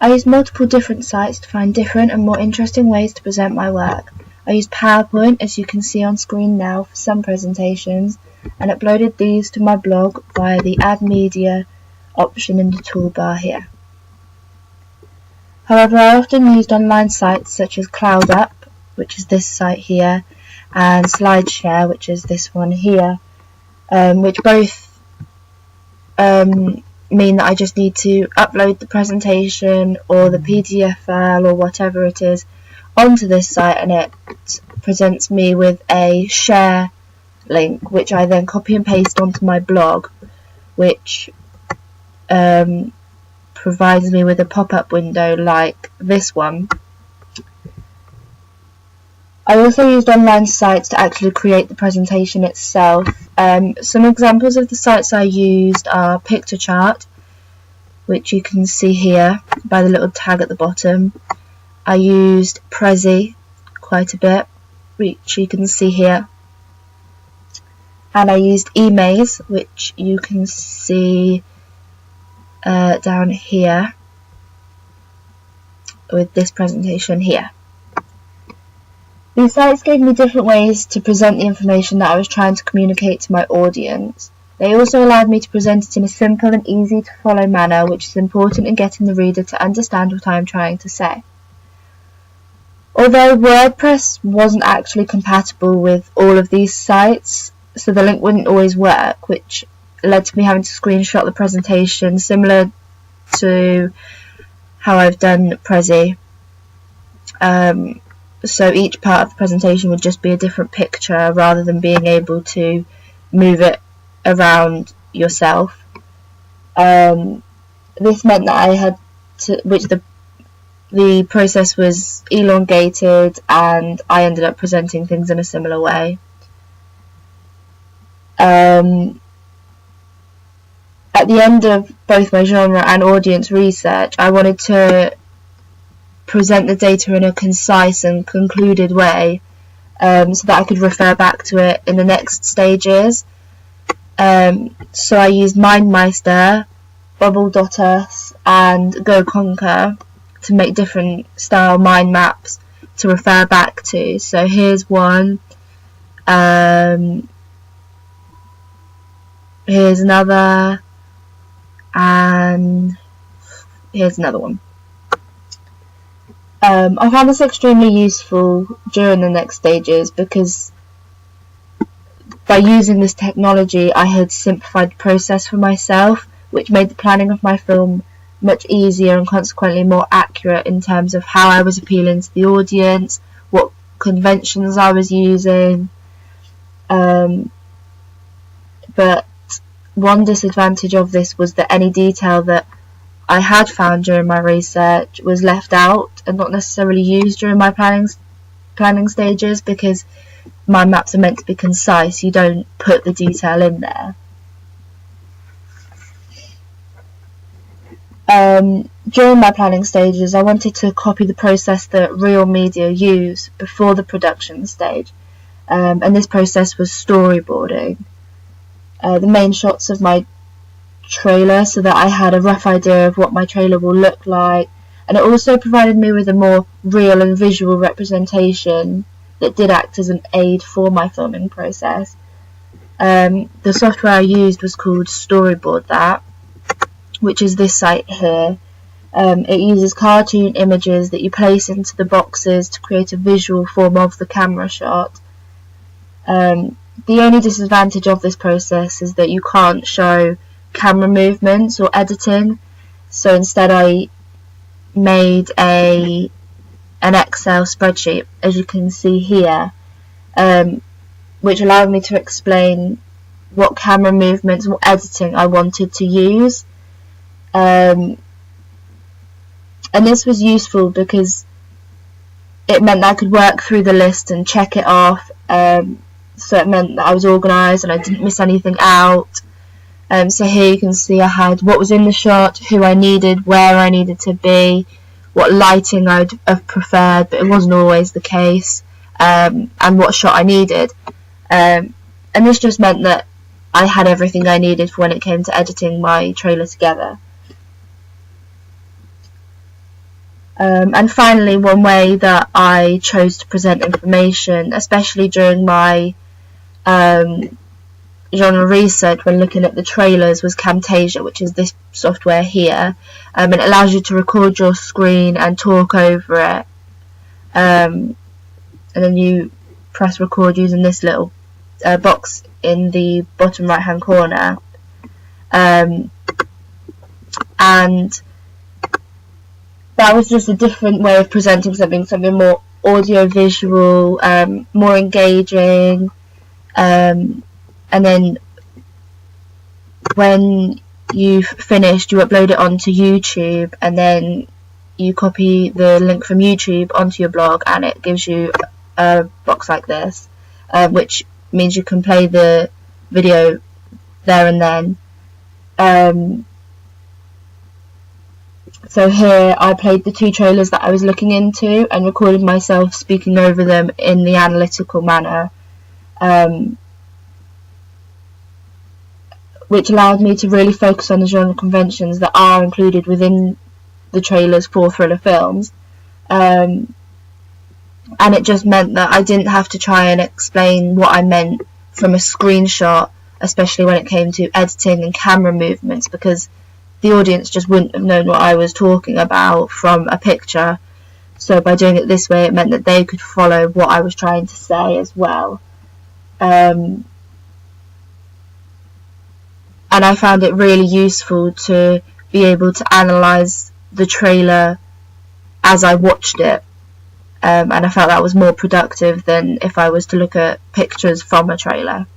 I used multiple different sites to find different and more interesting ways to present my work. I used PowerPoint, as you can see on screen now, for some presentations, and uploaded these to my blog via the Add Media option in the toolbar here. However, I often used online sites such as CloudUp, which is this site here, and SlideShare, which is this one here, which both mean that I just need to upload the presentation or the PDF file or whatever it is onto this site, and it presents me with a share link, which I then copy and paste onto my blog, which provides me with a pop-up window like this one. I also used online sites to actually create the presentation itself. Some examples of the sites I used are Pictochart, which you can see here by the little tag at the bottom. I used Prezi quite a bit, which you can see here. And I used eMaze, which you can see down here with this presentation here. These sites gave me different ways to present the information that I was trying to communicate to my audience. They also allowed me to present it in a simple and easy to follow manner, which is important in getting the reader to understand what I am trying to say. Although WordPress wasn't actually compatible with all of these sites, so the link wouldn't always work, which led to me having to screenshot the presentation, similar to how I've done Prezi. So each part of the presentation would just be a different picture rather than being able to move it around yourself. This meant that I had to, the process was elongated, and I ended up presenting things in a similar way. At the end of both my genre and audience research, I wanted to present the data in a concise and concluded way, so that I could refer back to it in the next stages. So I used MindMeister, Bubble.us and GoConquer to make different style mind maps to refer back to. So here's one, here's another, and here's another one. I found this extremely useful during the next stages because by using this technology I had simplified the process for myself, which made the planning of my film much easier and consequently more accurate in terms of how I was appealing to the audience, what conventions I was using. But one disadvantage of this was that any detail that I had found during my research was left out and not necessarily used during my planning stages, because my maps are meant to be concise. You don't put the detail in there. During my planning stages, I wanted to copy the process that real media use before the production stage, and this process was storyboarding the main shots of my trailer so that I had a rough idea of what my trailer will look like, and it also provided me with a more real and visual representation that did act as an aid for my filming process. The software I used was called Storyboard That, which is this site here. It uses cartoon images that you place into the boxes to create a visual form of the camera shot. The only disadvantage of this process is that you can't show camera movements or editing, so instead I made an Excel spreadsheet, as you can see here, which allowed me to explain what camera movements or editing I wanted to use. And this was useful because it meant that I could work through the list and check it off, so it meant that I was organised and I didn't miss anything out. So here you can see I had what was in the shot, who I needed, where I needed to be, what lighting I'd have preferred, but it wasn't always the case, and what shot I needed. And this just meant that I had everything I needed for when it came to editing my trailer together. And finally, one way that I chose to present information, especially during my genre research when looking at the trailers, was Camtasia, which is this software here. And it allows you to record your screen and talk over it. And then you press record using this little box in the bottom right hand corner. And that was just a different way of presenting something more audio-visual, more engaging. And then when you've finished, you upload it onto YouTube, and then you copy the link from YouTube onto your blog, and it gives you a box like this, which means you can play the video there and then. So here I played the 2 trailers that I was looking into and recorded myself speaking over them in the analytical manner, which allowed me to really focus on the genre conventions that are included within the trailers for thriller films. And it just meant that I didn't have to try and explain what I meant from a screenshot, especially when it came to editing and camera movements, because the audience just wouldn't have known what I was talking about from a picture. So by doing it this way, it meant that they could follow what I was trying to say as well. And I found it really useful to be able to analyse the trailer as I watched it. And I felt that was more productive than if I was to look at pictures from a trailer.